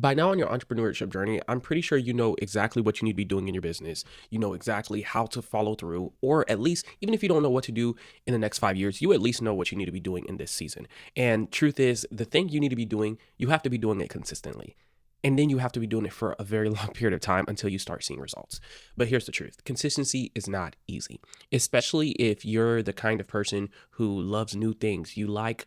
By now on your entrepreneurship journey, I'm pretty sure you know exactly what you need to be doing in your business. You know exactly how to follow through, or at least, even if you don't know what to do in the next 5 years, you at least know what you need to be doing in this season. And truth is, the thing you need to be doing, you have to be doing it consistently. And then you have to be doing it for a very long period of time until you start seeing results. But here's the truth: consistency is not easy, especially if you're the kind of person who loves new things. You like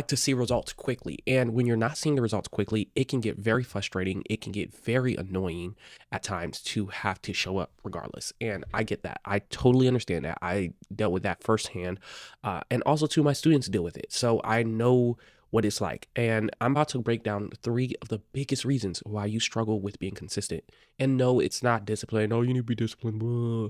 to see results quickly. And when you're not seeing the results quickly, it can get very frustrating. It can get very annoying at times to have to show up regardless. And I get that. I totally understand that. I dealt with that firsthand. And also, too, my students deal with it. So I know what it's like. And I'm about to break down three of the biggest reasons why you struggle with being consistent. And no, it's not discipline. Oh, you need to be disciplined. Blah.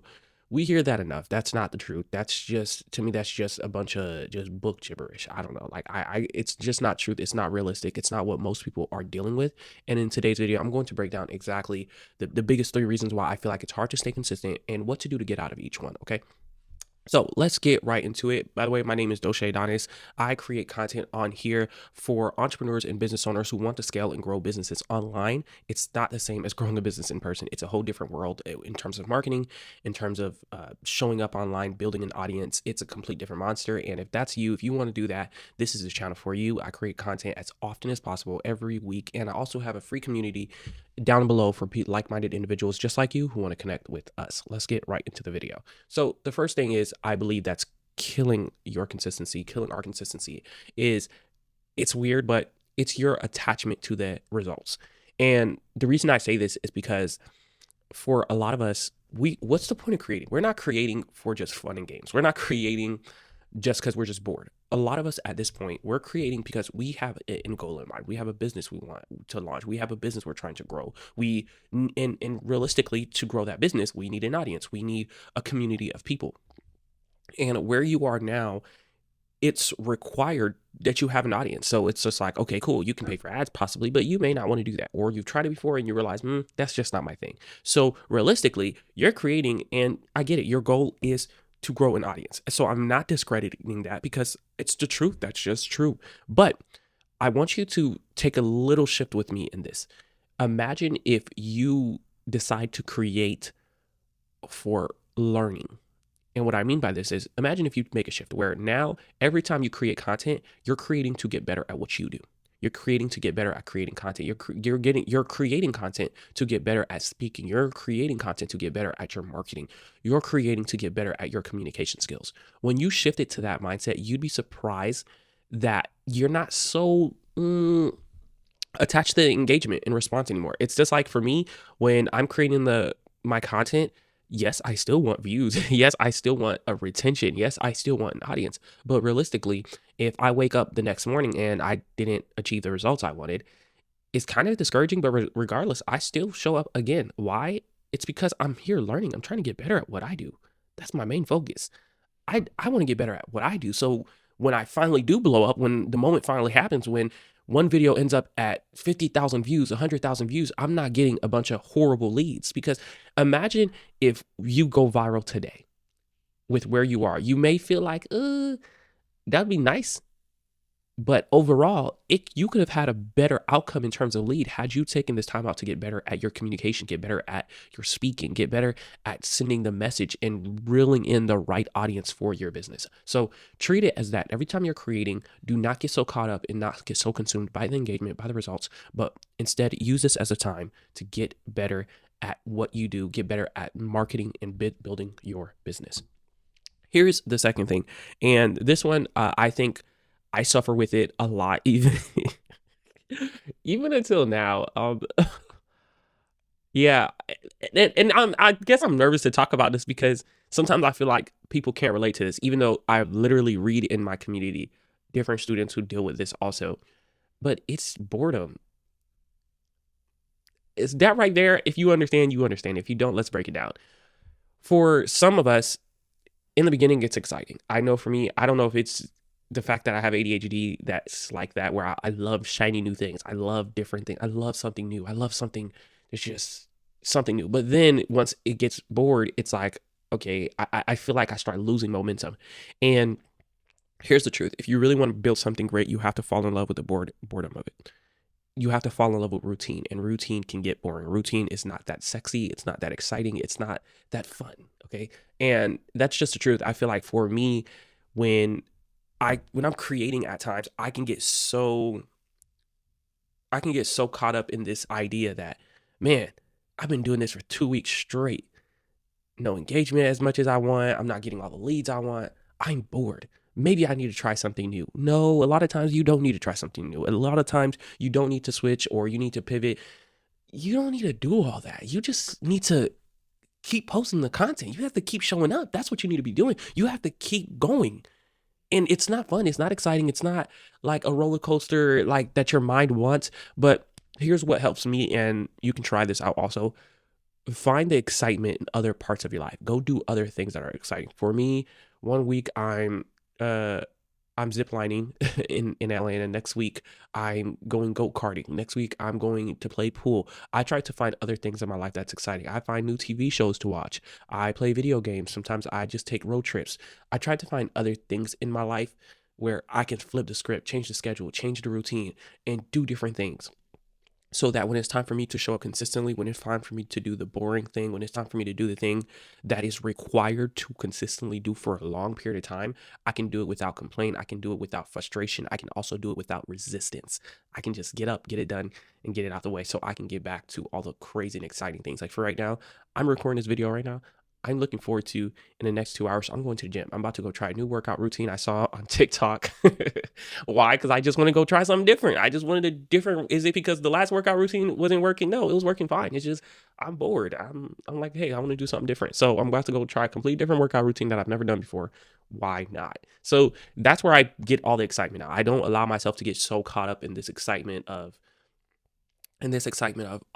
We hear that enough. That's not the truth. That's just, to me, that's just a bunch of just book gibberish. I don't know. Like it's just not truth. It's not realistic. It's not what most people are dealing with. And in today's video, I'm going to break down exactly the biggest three reasons why I feel like it's hard to stay consistent and what to do to get out of each one. Okay. So let's get right into it. By the way, my name is Doshe Adonis. I create content on here for entrepreneurs and business owners who want to scale and grow businesses online. It's not the same as growing a business in person. It's a whole different world in terms of marketing, in terms of showing up online, building an audience. It's a complete different monster. And if that's you, if you want to do that, this is the channel for you. I create content as often as possible every week. And I also have a free community down below for like-minded individuals just like you who want to connect with us. Let's get right into the video. So the first thing is, I believe that's killing your consistency, killing our consistency, is it's weird, but it's your attachment to the results. And the reason I say this is because for a lot of us, what's the point of creating? We're not creating for just fun and games. We're not creating just because we're just bored. A lot of us at this point, we're creating because we have an end goal in mind. We have a business we want to launch. We have a business we're trying to grow. And realistically, to grow that business, we need an audience. We need a community of people. And where you are now, it's required that you have an audience. So it's just like, okay, cool, you can pay for ads possibly, but you may not want to do that. Or you've tried it before and you realize, that's just not my thing. So realistically, you're creating, and I get it, your goal is to grow an audience. So I'm not discrediting that because it's the truth. That's just true. But I want you to take a little shift with me in this. Imagine if you decide to create for learning. And what I mean by this is, imagine if you make a shift where now every time you create content, you're creating to get better at what you do. You're creating to get better at creating content. You're creating content to get better at speaking. You're creating content to get better at your marketing. You're creating to get better at your communication skills. When you shift it to that mindset, you'd be surprised that you're not so attached to the engagement and response anymore. It's just like for me, when I'm creating my content, yes, I still want views. Yes, I still want a retention. Yes, I still want an audience. But realistically, if I wake up the next morning and I didn't achieve the results I wanted, it's kind of discouraging. But regardless, I still show up again. Why? It's because I'm here learning. I'm trying to get better at what I do. That's my main focus. I want to get better at what I do. So when I finally do blow up, when the moment finally happens, when one video ends up at 50,000 views, 100,000 views, I'm not getting a bunch of horrible leads. Because imagine if you go viral today with where you are. You may feel like, that'd be nice. But overall, you could have had a better outcome in terms of lead had you taken this time out to get better at your communication, get better at your speaking, get better at sending the message and reeling in the right audience for your business. So treat it as that. Every time you're creating, do not get so caught up and not get so consumed by the engagement, by the results, but instead use this as a time to get better at what you do, get better at marketing and building your business. Here's the second thing. And this one, I think I suffer with it a lot, even until now. Yeah, and I guess I'm nervous to talk about this because sometimes I feel like people can't relate to this, even though I literally read in my community different students who deal with this also. But it's boredom. Is that right there? If you understand, you understand. If you don't, let's break it down. For some of us, in the beginning, it's exciting. I know for me, I don't know if it's the fact that I have ADHD that's like that, where I love shiny new things. I love different things. I love something new. I love something that's just something new. But then once it gets bored, it's like, okay, I feel like I start losing momentum. And here's the truth. If you really want to build something great, you have to fall in love with the boredom of it. you have to fall in love with routine, and routine can get boring. Routine is not that sexy, it's not that exciting, it's not that fun. Okay. And that's just the truth. I feel like for me, when when I'm creating at times, I can get so caught up in this idea that, man, I've been doing this for 2 weeks straight. No engagement as much as I want. I'm not getting all the leads I want. I'm bored. Maybe I need to try something new. No, a lot of times you don't need to try something new. A lot of times you don't need to switch or you need to pivot. You don't need to do all that. You just need to keep posting the content. You have to keep showing up. That's what you need to be doing. You have to keep going. And it's not fun. It's not exciting. It's not like a roller coaster like that your mind wants. But here's what helps me, and you can try this out also. Find the excitement in other parts of your life. Go do other things that are exciting. For me, one week uh I'm ziplining in Atlanta. Next week I'm going go-karting. Next week I'm going to play pool. I try to find other things in my life that's exciting. I find new TV shows to watch. I play video games. Sometimes I just take road trips. I try to find other things in my life where I can flip the script, change the schedule, change the routine, and do different things, so that when it's time for me to show up consistently, when it's time for me to do the boring thing, when it's time for me to do the thing that is required to consistently do for a long period of time, I can do it without complaint. I can do it without frustration. I can also do it without resistance. I can just get up, get it done, and get it out the way so I can get back to all the crazy and exciting things. Like for right now, I'm recording this video right now. I'm looking forward to, in the next 2 hours, I'm going to the gym. I'm about to go try a new workout routine I saw on TikTok. Why? Because I just want to go try something different. I just wanted a different. Is it because the last workout routine wasn't working? No, it was working fine. It's just I'm bored. I'm like, hey, I want to do something different. So I'm about to go try a completely different workout routine that I've never done before. Why not? So that's where I get all the excitement out. I don't allow myself to get so caught up in this excitement of,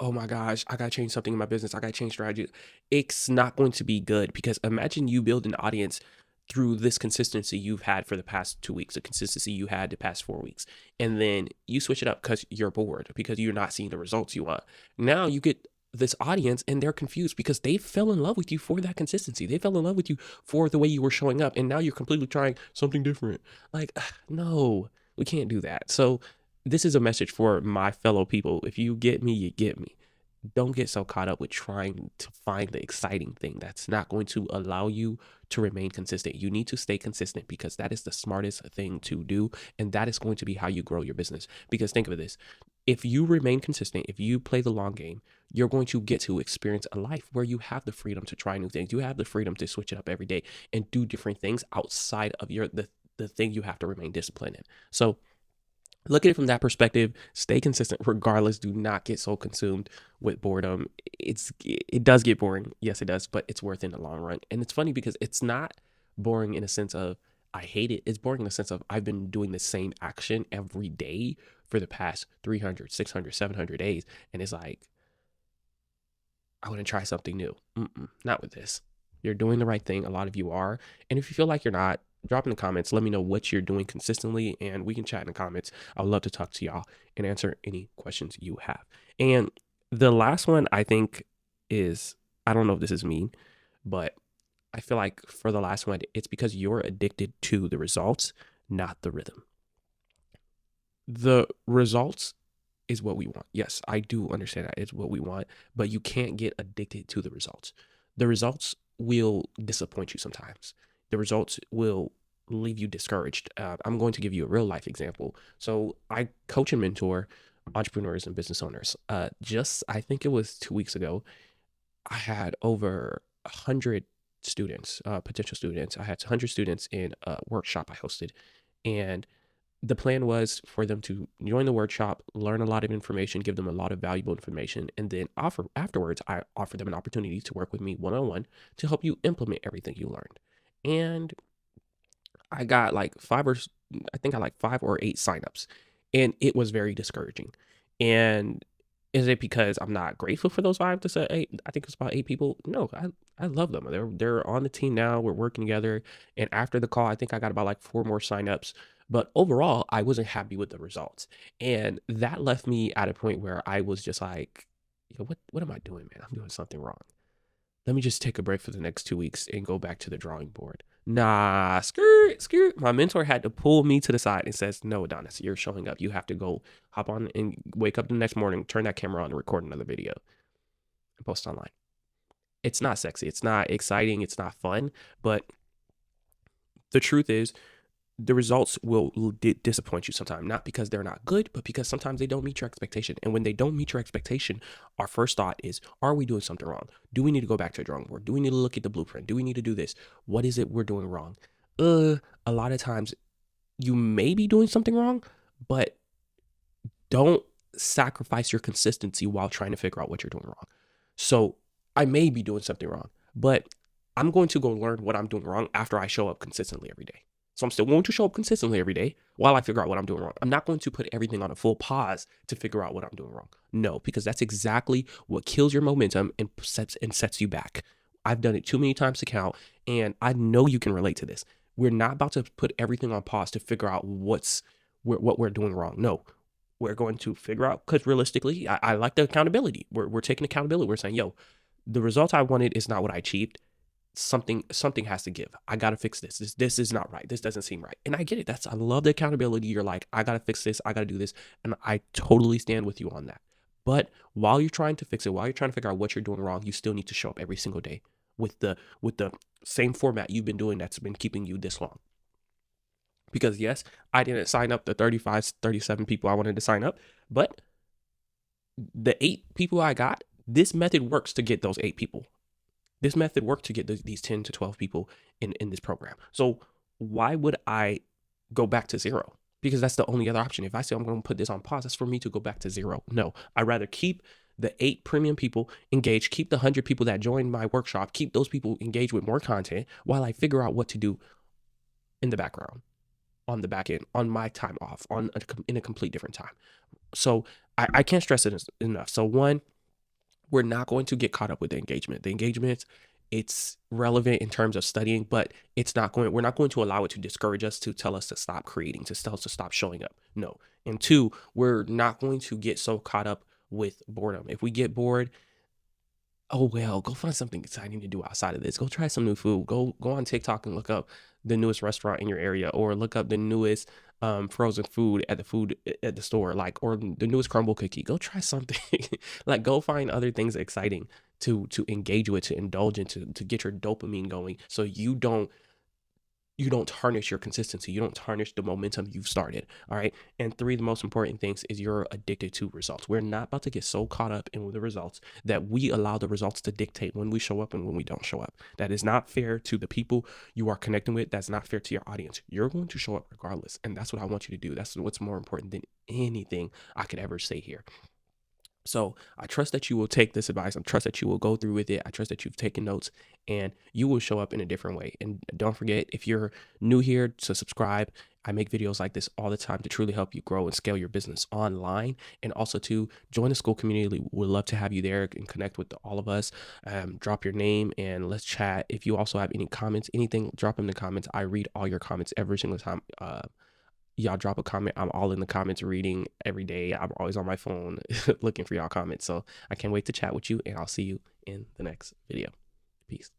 oh my gosh, I gotta change something in my business. I gotta change strategy. It's not going to be good, because imagine you build an audience through this consistency you've had for the past 2 weeks, the consistency you had the past 4 weeks, and then you switch it up because you're bored, because you're not seeing the results you want. Now you get this audience and they're confused because they fell in love with you for that consistency. They fell in love with you for the way you were showing up, and now you're completely trying something different. Like, no, we can't do that. So this is a message for my fellow people. If you get me, you get me. Don't get so caught up with trying to find the exciting thing. That's not going to allow you to remain consistent. You need to stay consistent, because that is the smartest thing to do. And that is going to be how you grow your business. Because think of this: if you remain consistent, if you play the long game, you're going to get to experience a life where you have the freedom to try new things. You have the freedom to switch it up every day and do different things outside of the thing you have to remain disciplined in. So look at it from that perspective. Stay consistent regardless. Do not get so consumed with boredom. It does get boring. Yes, it does, but it's worth it in the long run. And it's funny because it's not boring in a sense of I hate it. It's boring in the sense of I've been doing the same action every day for the past 300, 600, 700 days. And it's like, I want to try something new. Not with this. You're doing the right thing. A lot of you are. And if you feel like you're not, drop in the comments. Let me know what you're doing consistently, and we can chat in the comments. I would love to talk to y'all and answer any questions you have. And the last one I think is, I don't know if this is mean, but I feel like for the last one, it's because you're addicted to the results, not the rhythm. The results is what we want. Yes, I do understand that it's what we want, but you can't get addicted to the results. The results will disappoint you sometimes. The results will leave you discouraged. I'm going to give you a real life example. So I coach and mentor entrepreneurs and business owners. Just I think it was 2 weeks ago, I had over 100 students, potential students. I had 100 students in a workshop I hosted, and the plan was for them to join the workshop, learn a lot of information, give them a lot of valuable information, and then afterwards, I offer them an opportunity to work with me one-on-one to help you implement everything you learned. And I got like I think I like 5 or 8 signups, and it was very discouraging. And is it because I'm not grateful for those 5 to 8? I think it's about 8 people. No, I love them. They're on the team now. We're working together. And after the call, I think I got about like 4 more signups. But overall, I wasn't happy with the results, and that left me at a point where I was just like, what am I doing, man? I'm doing something wrong. Let me just take a break for the next 2 weeks and go back to the drawing board. Nah, skirt, skirt. My mentor had to pull me to the side and says, no, Adonis, you're showing up. You have to go hop on and wake up the next morning, turn that camera on and record another video and post online. It's not sexy. It's not exciting. It's not fun. But the truth is, the results will disappoint you sometimes, not because they're not good, but because sometimes they don't meet your expectation. And when they don't meet your expectation, our first thought is, are we doing something wrong? Do we need to go back to the drawing board? Do we need to look at the blueprint? Do we need to do this? What is it we're doing wrong? A lot of times you may be doing something wrong, but don't sacrifice your consistency while trying to figure out what you're doing wrong. So I may be doing something wrong, but I'm going to go learn what I'm doing wrong after I show up consistently every day. So I'm still going to show up consistently every day while I figure out what I'm doing wrong. I'm not going to put everything on a full pause to figure out what I'm doing wrong. No, because that's exactly what kills your momentum and sets you back. I've done it too many times to count, and I know you can relate to this. We're not about to put everything on pause to figure out what we're doing wrong. No, we're going to figure out, because realistically, I like the accountability. We're taking accountability. We're saying, yo, the result I wanted is not what I achieved. Something has to give. I gotta fix this. This is not right. This doesn't seem right. And I get it. I love the accountability. You're like, I gotta fix this. I gotta do this. And I totally stand with you on that. But while you're trying to fix it, while you're trying to figure out what you're doing wrong, you still need to show up every single day with the same format you've been doing that's been keeping you this long. Because yes, I didn't sign up the 35, 37 people I wanted to sign up, but the 8 people I got, this method works to get those 8 people. This method worked to get these 10 to 12 people in this program. So why would I go back to zero? Because that's the only other option. If I say I'm going to put this on pause, that's for me to go back to zero. No, I'd rather keep the 8 premium people engaged, keep the 100 people that joined my workshop, keep those people engaged with more content while I figure out what to do in the background, on the back end, on my time off, in a complete different time. So I can't stress it enough. So one, we're not going to get caught up with the engagement. The engagement, it's relevant in terms of studying, but we're not going to allow it to discourage us, to tell us to stop creating, to tell us to stop showing up. No. And 2, we're not going to get so caught up with boredom. If we get bored, oh well, go find something exciting to do outside of this. Go try some new food. Go on TikTok and look up the newest restaurant in your area, or look up the newest frozen food at the store, like, or the newest crumble cookie. Go try something. Like, go find other things exciting to engage with, to indulge in, to get your dopamine going, so you don't tarnish your consistency. You don't tarnish the momentum you've started. All right. And 3, the most important things is you're addicted to results. We're not about to get so caught up in the results that we allow the results to dictate when we show up and when we don't show up. That is not fair to the people you are connecting with. That's not fair to your audience. You're going to show up regardless. And that's what I want you to do. That's what's more important than anything I could ever say here. So I trust that you will take this advice. I trust that you will go through with it. I trust that you've taken notes and you will show up in a different way. And don't forget, if you're new here, to subscribe. I make videos like this all the time to truly help you grow and scale your business online, and also to join the school community. We'd love to have you there and connect with all of us. Drop your name and let's chat. If you also have any comments, anything, drop them in the comments. I read all your comments every single time. Y'all drop a comment. I'm all in the comments reading every day. I'm always on my phone looking for y'all comments. So I can't wait to chat with you, and I'll see you in the next video. Peace.